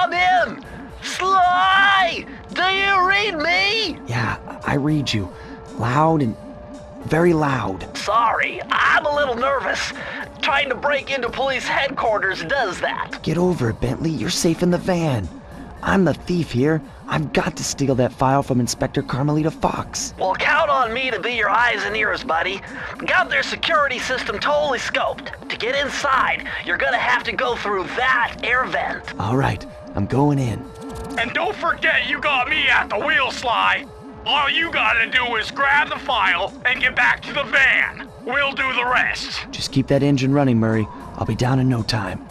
Come in! Sly! Do you read me? Yeah, I read you. Loud and very loud. Sorry, I'm a little nervous. Trying to break into police headquarters does that. Get over it, Bentley. You're safe in the van. I'm the thief here. I've got to steal that file from Inspector Carmelita Fox. Well, count on me to be your eyes and ears, buddy. Got their security system totally scoped. To get inside, you're gonna have to go through that air vent. All right, I'm going in. And don't forget you got me at the wheel, Sly. All you gotta do is grab the file and get back to the van. We'll do the rest. Just keep that engine running, Murray. I'll be down in no time.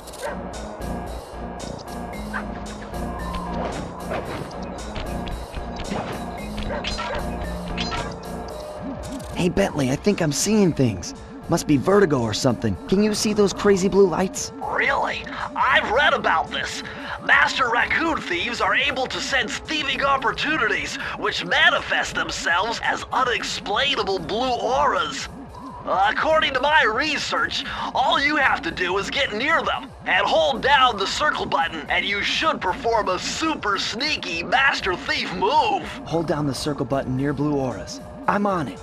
Hey, Bentley, I think I'm seeing things. Must be vertigo or something. Can you see those crazy blue lights? Really? I've read about this. Master raccoon thieves are able to sense thieving opportunities, which manifest themselves as unexplainable blue auras. According to my research, all you have to do is get near them and hold down the circle button, and you should perform a super sneaky master thief move. Hold down the circle button near blue auras. I'm on it.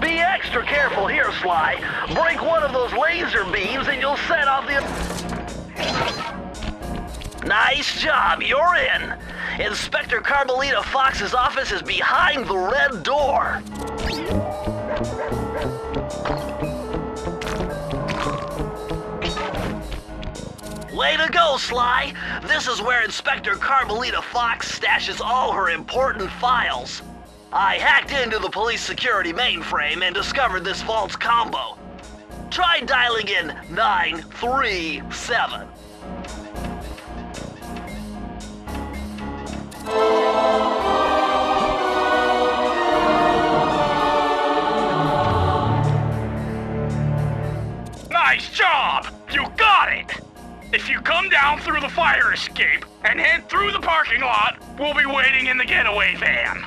Be extra careful here, Sly. Break one of those laser beams and you'll set off the... Nice job, you're in. Inspector Carmelita Fox's office is behind the red door. Way to go, Sly. This is where Inspector Carmelita Fox stashes all her important files. I hacked into the police security mainframe and discovered this vault's combo. Try dialing in 937. Nice job! You got it! If you come down through the fire escape and head through the parking lot, we'll be waiting in the getaway van.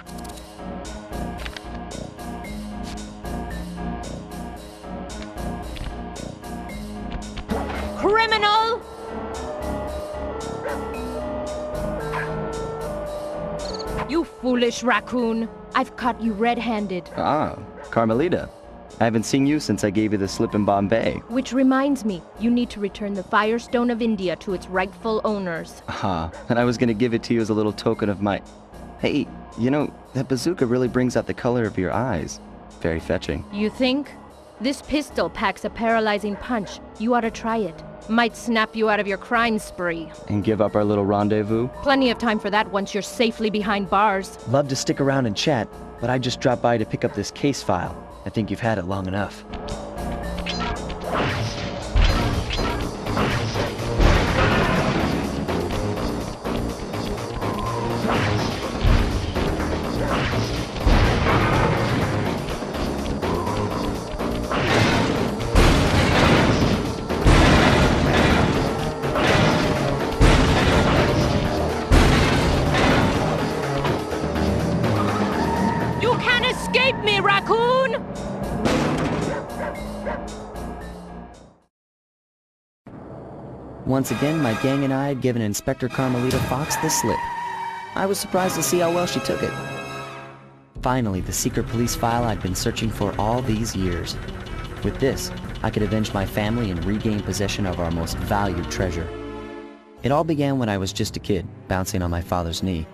Criminal! You foolish raccoon. I've caught you red-handed. Ah, Carmelita. I haven't seen you since I gave you the slip in Bombay. Which reminds me, you need to return the Firestone of India to its rightful owners. Ah, and I was gonna give it to you as a little token of my... Hey, you know, that bazooka really brings out the color of your eyes. Very fetching. You think? This pistol packs a paralyzing punch. You ought to try it. Might snap you out of your crime spree. And give up our little rendezvous? Plenty of time for that once you're safely behind bars. Love to stick around and chat, but I just dropped by to pick up this case file. I think you've had it long enough. You can't escape me, raccoon! Once again, my gang and I had given Inspector Carmelita Fox the slip. I was surprised to see how well she took it. Finally, the secret police file I'd been searching for all these years. With this, I could avenge my family and regain possession of our most valued treasure. It all began when I was just a kid, bouncing on my father's knee.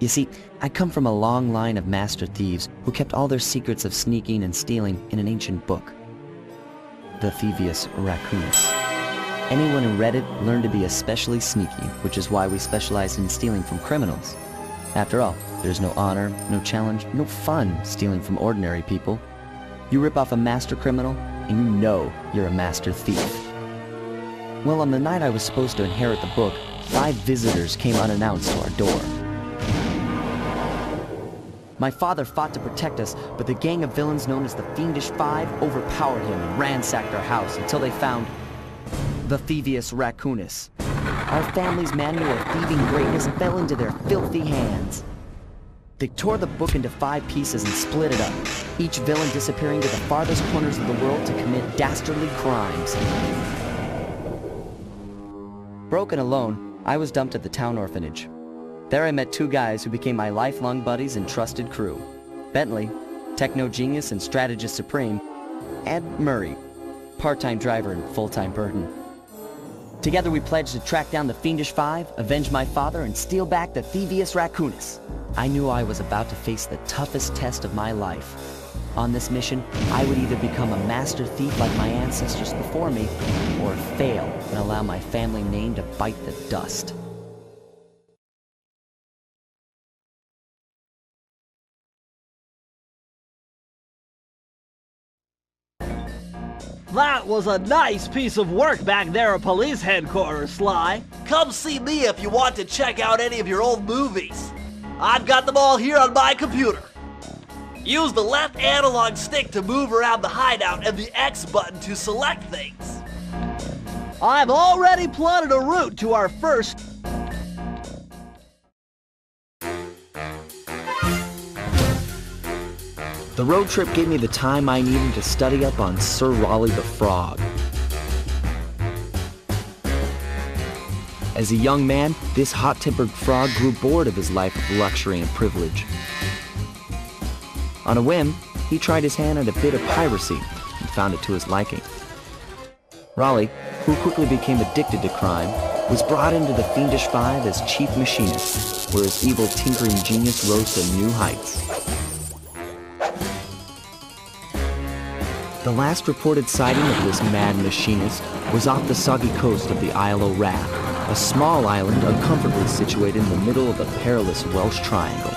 You see, I come from a long line of master thieves who kept all their secrets of sneaking and stealing in an ancient book. The Thievius Raccoonus. Anyone who read it learned to be especially sneaky, which is why we specialize in stealing from criminals. After all, there's no honor, no challenge, no fun stealing from ordinary people. You rip off a master criminal, and you know you're a master thief. Well, on the night I was supposed to inherit the book, 5 visitors came unannounced to our door. My father fought to protect us, but the gang of villains known as the Fiendish Five overpowered him and ransacked our house until they found the Thievius Raccoonus. our family's manual of thieving greatness fell into their filthy hands. They tore the book into 5 pieces and split it up, each villain disappearing to the farthest corners of the world to commit dastardly crimes. Broken alone, I was dumped at the town orphanage. There I met 2 guys who became my lifelong buddies and trusted crew. Bentley, techno genius and strategist supreme, and Murray, part-time driver and full-time burden. Together we pledged to track down the Fiendish Five, avenge my father, and steal back the Thievius Raccoonus. I knew I was about to face the toughest test of my life. On this mission, I would either become a master thief like my ancestors before me, or fail and allow my family name to bite the dust. That was a nice piece of work back there at police headquarters, Sly. Come see me if you want to check out any of your old movies. I've got them all here on my computer. Use the left analog stick to move around the hideout and the X button to select things. I've already plotted a route to our first... The road trip gave me the time I needed to study up on Sir Raleigh the Frog. As a young man, this hot-tempered frog grew bored of his life of luxury and privilege. On a whim, he tried his hand at a bit of piracy and found it to his liking. Raleigh, who quickly became addicted to crime, was brought into the Fiendish Five as chief machinist, where his evil tinkering genius rose to new heights. The last reported sighting of this mad machinist was off the soggy coast of the Isle o' Wrath, a small island uncomfortably situated in the middle of the perilous Welsh Triangle.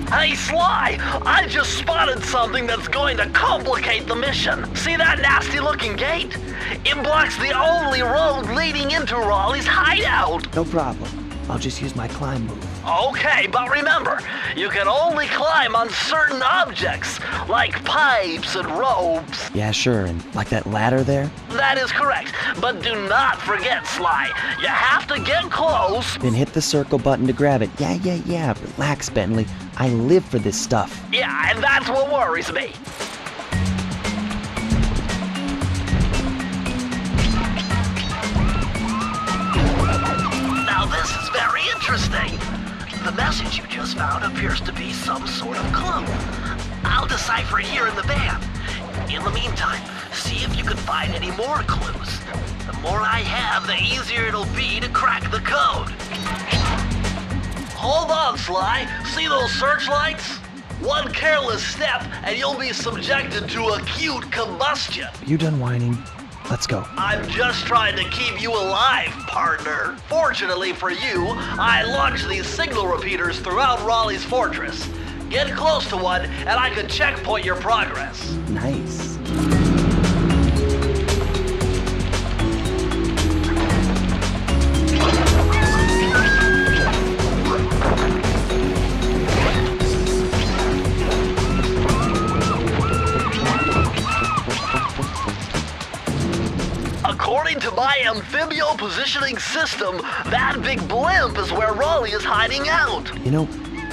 Hey, Sly! I just spotted something that's going to complicate the mission. See that nasty-looking gate? It blocks the only road leading into Raleigh's hideout. No problem. I'll just use my climb move. Okay, but remember, you can only climb on certain objects, like pipes and ropes. Yeah, sure, and like that ladder there? That is correct, but do not forget, Sly. You have to get close. Then hit the circle button to grab it. Yeah. Relax, Bentley. I live for this stuff. Yeah, and that's what worries me. Now this is very interesting. The message you just found appears to be some sort of clue. I'll decipher it here in the van. In the meantime, see if you can find any more clues. The more I have, the easier it'll be to crack the code. Hold on, Sly. See those searchlights? One careless step and you'll be subjected to acute combustion. You done whining? Let's go. I'm just trying to keep you alive, partner. Fortunately for you, I launched these signal repeaters throughout Raleigh's fortress. Get close to one, and I can checkpoint your progress. Nice. According to my amphibio positioning system, that big blimp is where Raleigh is hiding out. You know,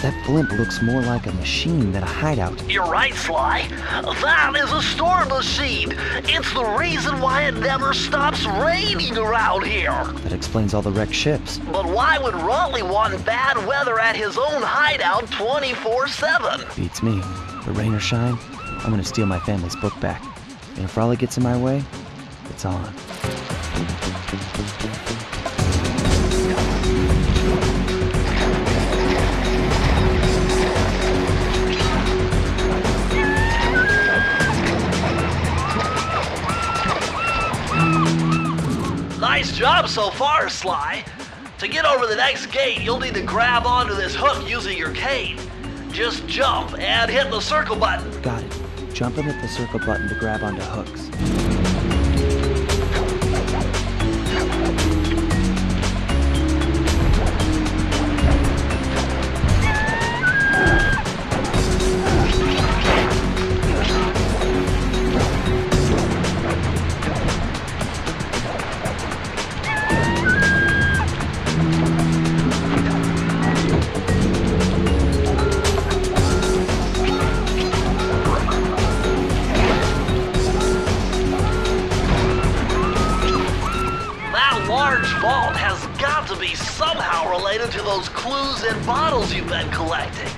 that blimp looks more like a machine than a hideout. You're right, Sly. That is a storm machine. It's the reason why it never stops raining around here. That explains all the wrecked ships. But why would Raleigh want bad weather at his own hideout 24/7? Beats me. But rain or shine, I'm gonna steal my family's book back. And if Raleigh gets in my way, it's on. Nice job so far, Sly. To get over the next gate, you'll need to grab onto this hook using your cane. Just jump and hit the circle button. Got it. Jump and hit the circle button to grab onto hooks. Vault has got to be somehow related to those clues and bottles you've been collecting.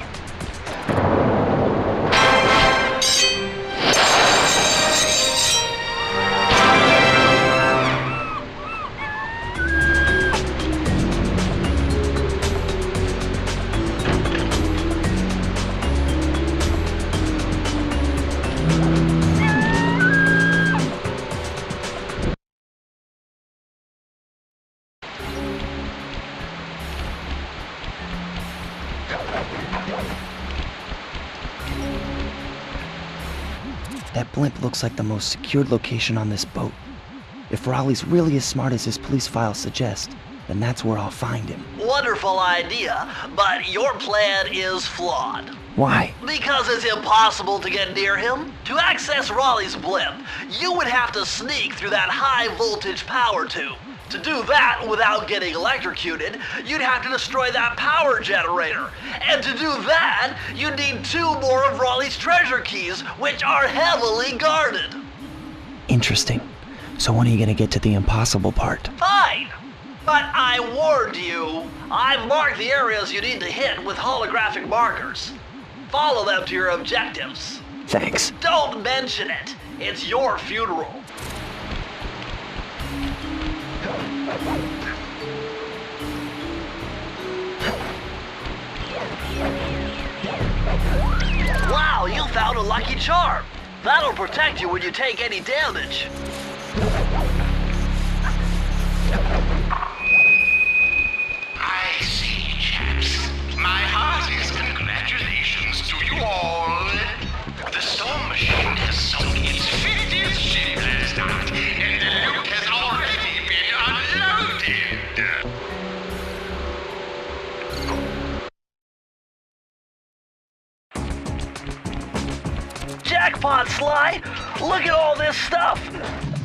That blimp looks like the most secured location on this boat. If Raleigh's really as smart as his police files suggest, then that's where I'll find him. Wonderful idea, but your plan is flawed. Why? Because it's impossible to get near him. To access Raleigh's blimp, you would have to sneak through that high-voltage power tube. To do that without getting electrocuted, you'd have to destroy that power generator. And to do that, you'd need 2 more of Raleigh's treasure keys, which are heavily guarded. Interesting. So when are you gonna get to the impossible part? Fine! But I warned you. I've marked the areas you need to hit with holographic markers. Follow them to your objectives. Thanks. Don't mention it. It's your funeral. Wow, you found a lucky charm. That'll protect you when you take any damage. I see, chaps. My heartiest congratulations to you all. The storm machine has sunk its 50th ship last night, and the loot has already been unloaded. Jackpot, Sly! Look at all this stuff!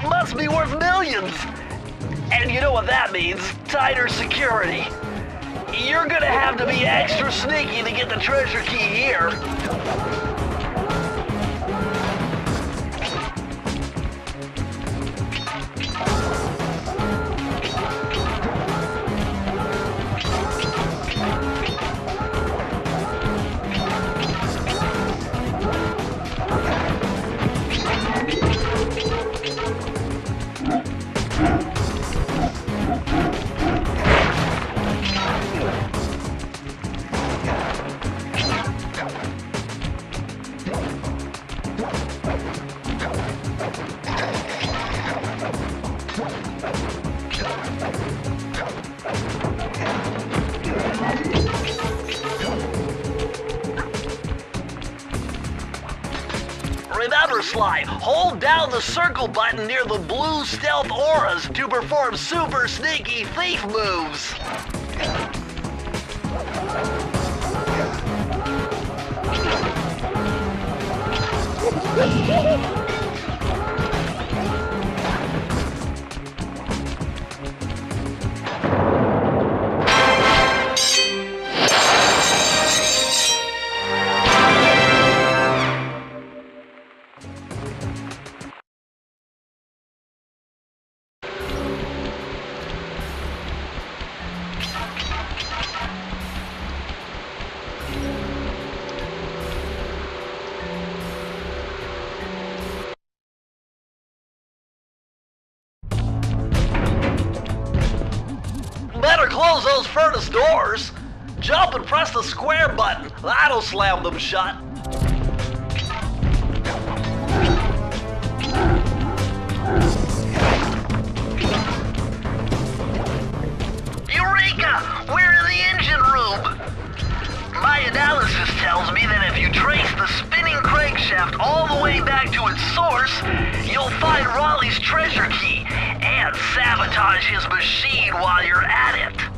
Must be worth millions! And you know what that means? Tighter security. You're gonna have to be extra sneaky to get the treasure key here. Remember, Sly, hold down the circle button near the blue stealth auras to perform super sneaky thief moves. Better close those furnace doors. Jump and press the square button. That'll slam them shut. its source, you'll find Raleigh's treasure key and sabotage his machine while you're at it.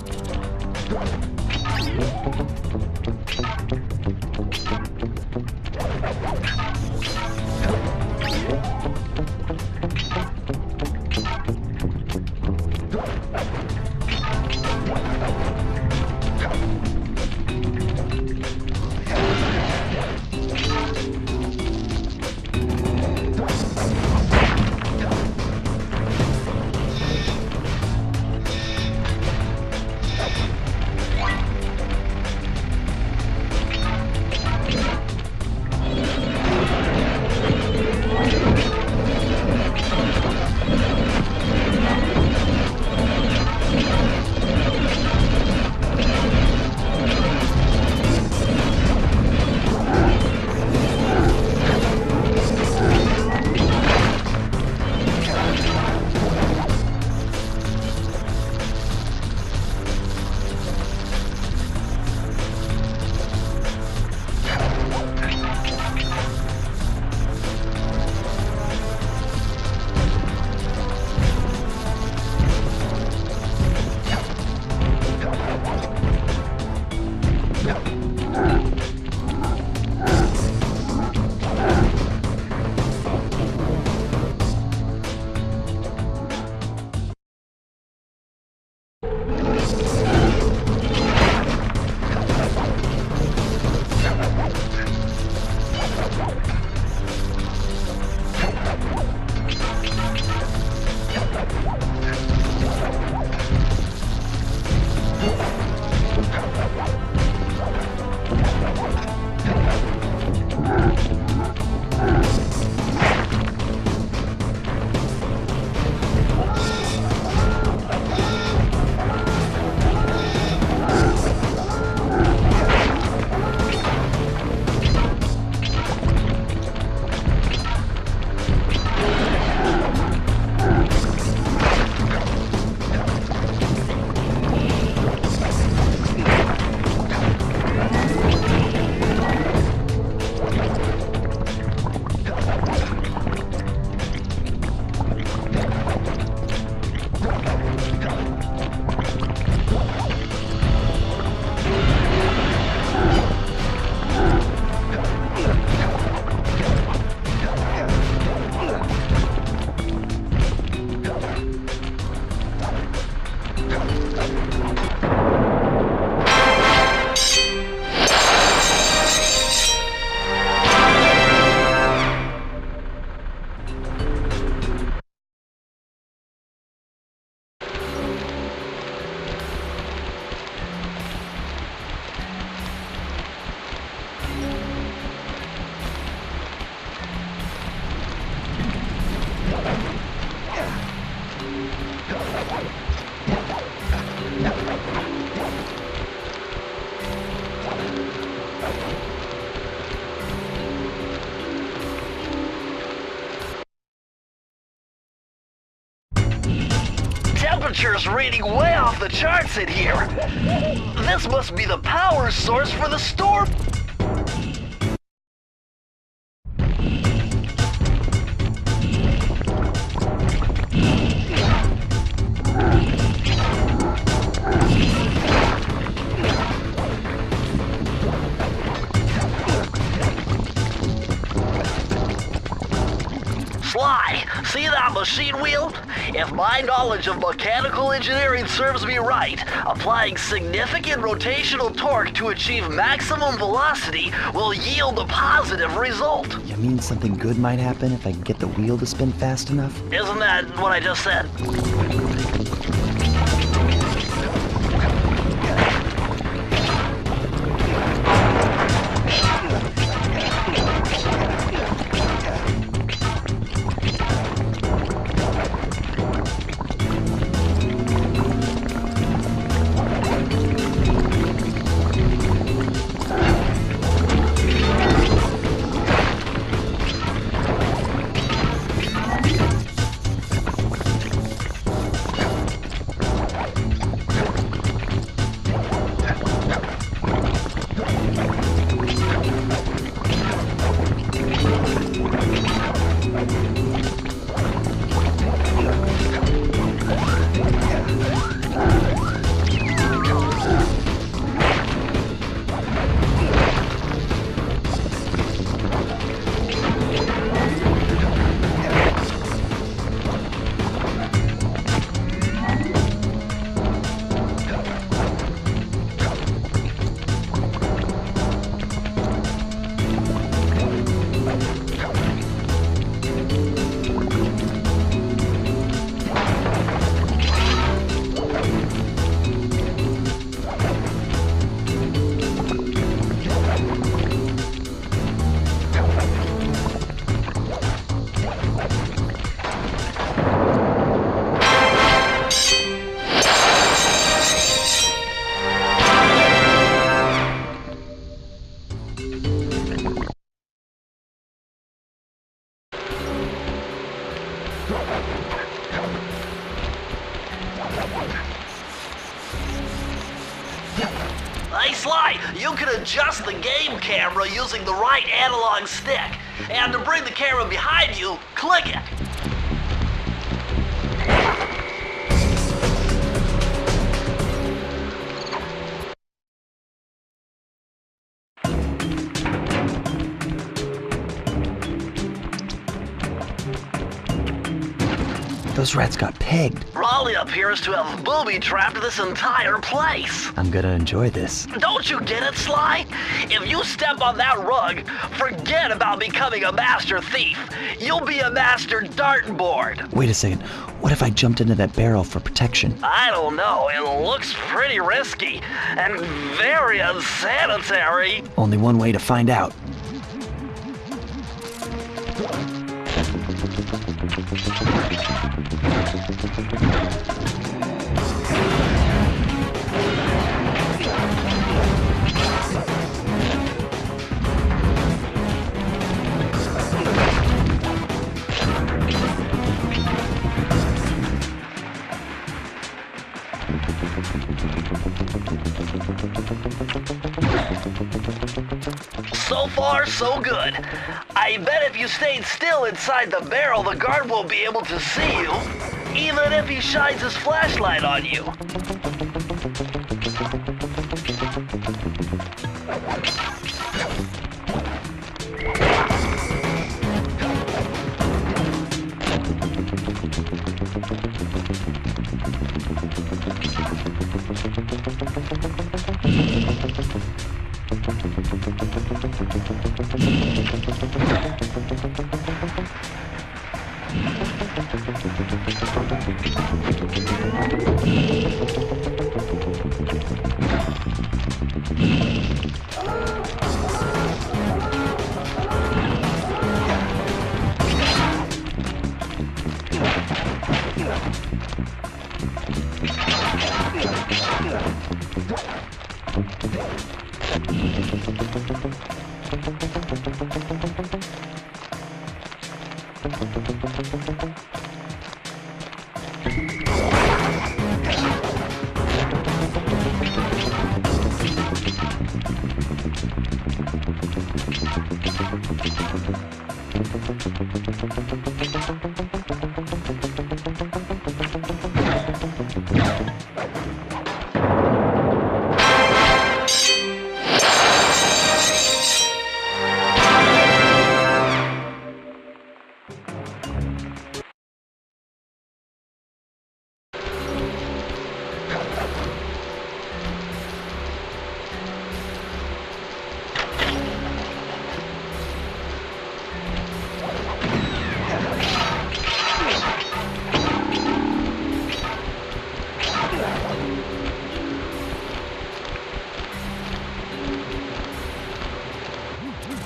Temperature's reading way off the charts in here. This must be the power source for the storm. Sly, see that machine wheel? If my knowledge of mechanical engineering serves me right, applying significant rotational torque to achieve maximum velocity will yield a positive result. You mean something good might happen if I can get the wheel to spin fast enough? Isn't that what I just said? Hey Sly, you can adjust the game camera using the right analog stick. And to bring the camera behind you, click it. Those rats got pegged. Raleigh appears to have booby-trapped this entire place. I'm gonna enjoy this. Don't you get it, Sly? If you step on that rug, forget about becoming a master thief. You'll be a master dartboard. Wait a second. What if I jumped into that barrel for protection? I don't know. It looks pretty risky and very unsanitary. Only one way to find out. So far, so good. I bet if you stayed still inside the barrel, the guard won't be able to see you, even if he shines his flashlight on you.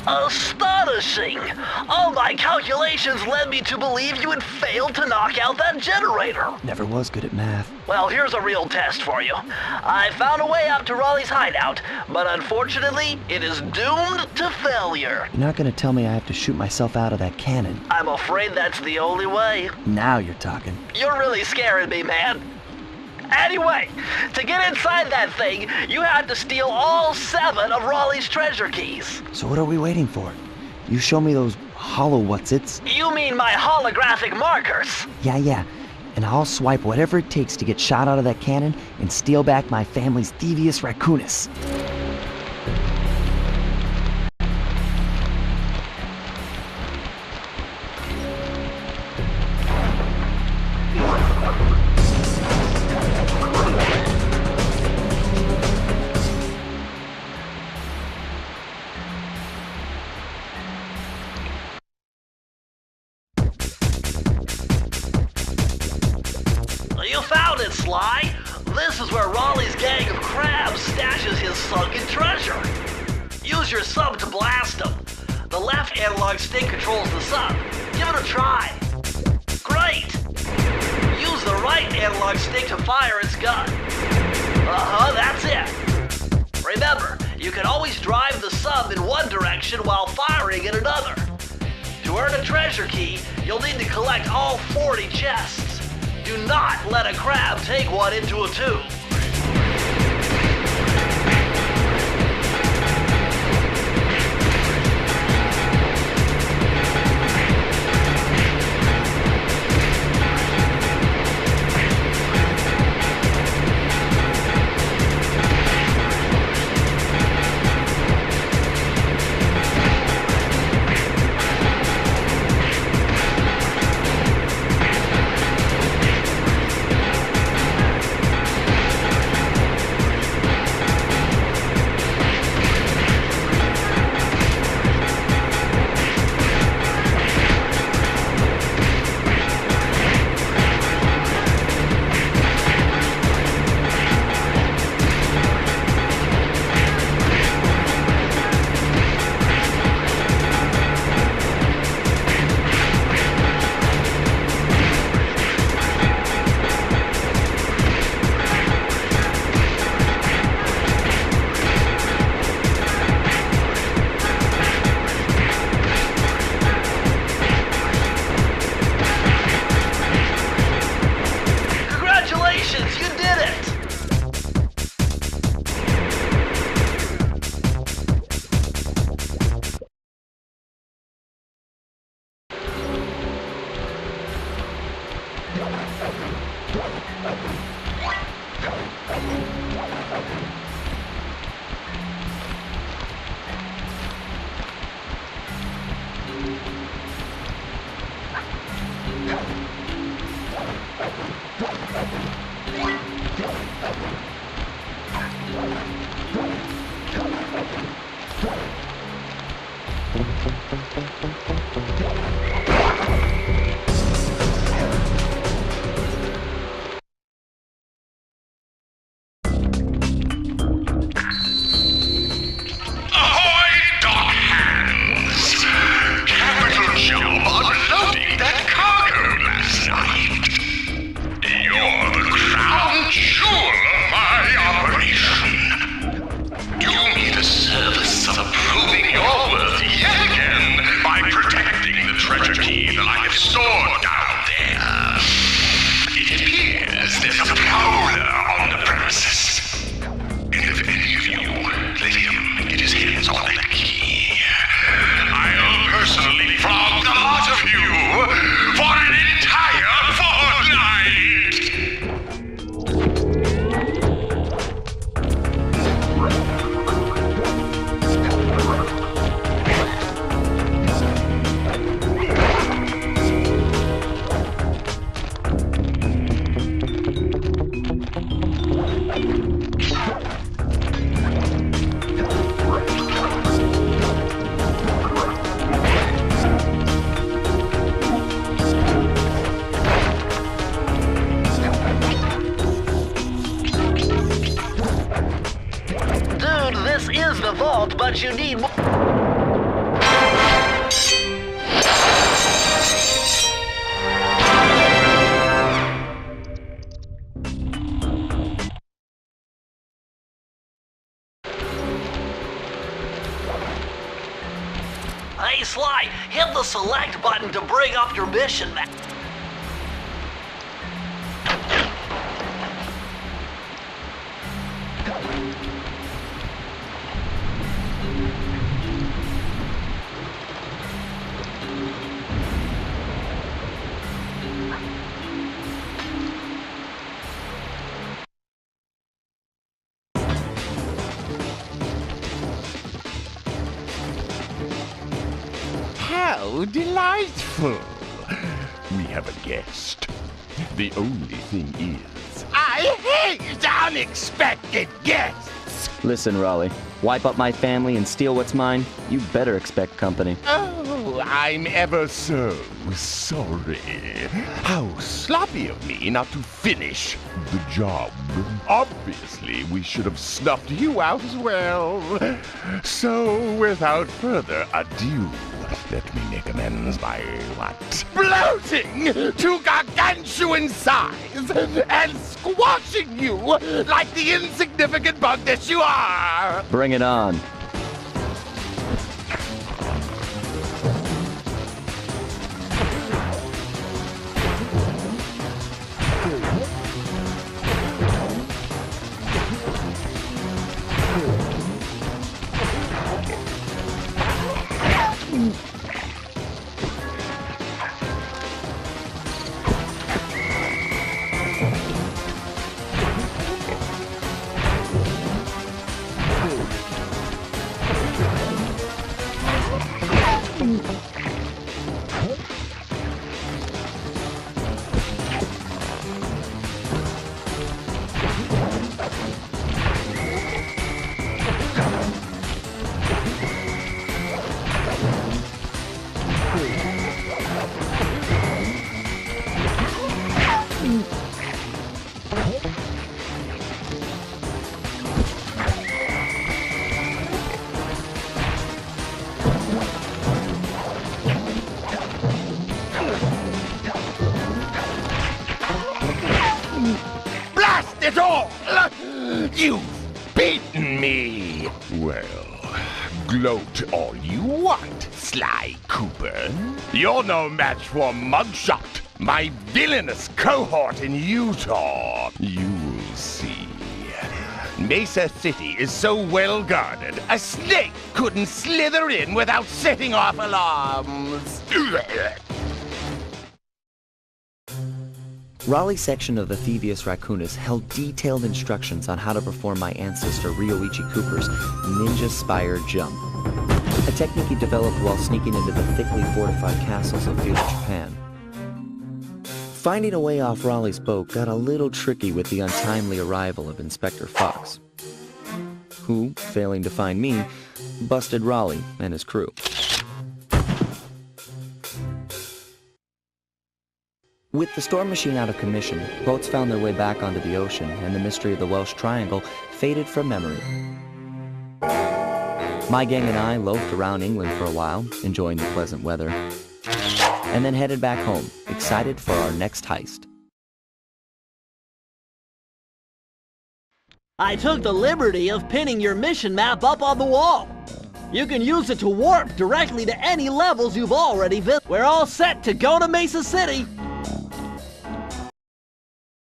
Astonishing! All my calculations led me to believe you had failed to knock out that generator. Never was good at math. Well, here's a real test for you. I found a way out to Raleigh's hideout, but unfortunately, it is doomed to failure. You're not gonna tell me I have to shoot myself out of that cannon. I'm afraid that's the only way. Now you're talking. You're really scaring me, man. Anyway, to get inside that thing, you had to steal all 7 of Raleigh's treasure keys. So what are we waiting for? You show me those hollow what's-its? You mean my holographic markers? Yeah. And I'll swipe whatever it takes to get shot out of that cannon and steal back my family's Thievius Raccoonus. You found it, Sly. This is where Raleigh's gang of crabs stashes his sunken treasure. Use your sub to blast him. The left analog stick controls the sub. Give it a try. Great! Use the right analog stick to fire its gun. That's it. Remember, you can always drive the sub in one direction while firing in another. To earn a treasure key, you'll need to collect all 40 chests. Do not let a crab take one into a tube. but you need more. Hey Sly, hit the select button to bring up your mission map. How delightful! We have a guest. The only thing is, I hate unexpected guests! Listen, Raleigh, wipe up my family and steal what's mine? You better expect company. Oh, I'm ever so sorry. How sloppy of me not to finish the job. Obviously, we should have snuffed you out as well. So, without further ado, let me make amends by what? Bloating to gargantuan size and squashing you like the insignificant bug that you are! Bring it on. Blast it all! You've beaten me! Well, gloat all you want, Sly Cooper. You're no match for Mugshot, my villainous cohort in Utah. You will see. Mesa City is so well guarded, a snake couldn't slither in without setting off alarms. Raleigh's section of the Thievius Raccoonus held detailed instructions on how to perform my ancestor Ryoichi Cooper's Ninja Spire Jump, a technique he developed while sneaking into the thickly fortified castles of feudal Japan. Finding a way off Raleigh's boat got a little tricky with the untimely arrival of Inspector Fox, who, failing to find me, busted Raleigh and his crew. With the storm machine out of commission, boats found their way back onto the ocean, and the mystery of the Welsh Triangle faded from memory. My gang and I loafed around England for a while, enjoying the pleasant weather, and then headed back home, excited for our next heist. I took the liberty of pinning your mission map up on the wall. You can use it to warp directly to any levels you've already visited. We're all set to go to Mesa City.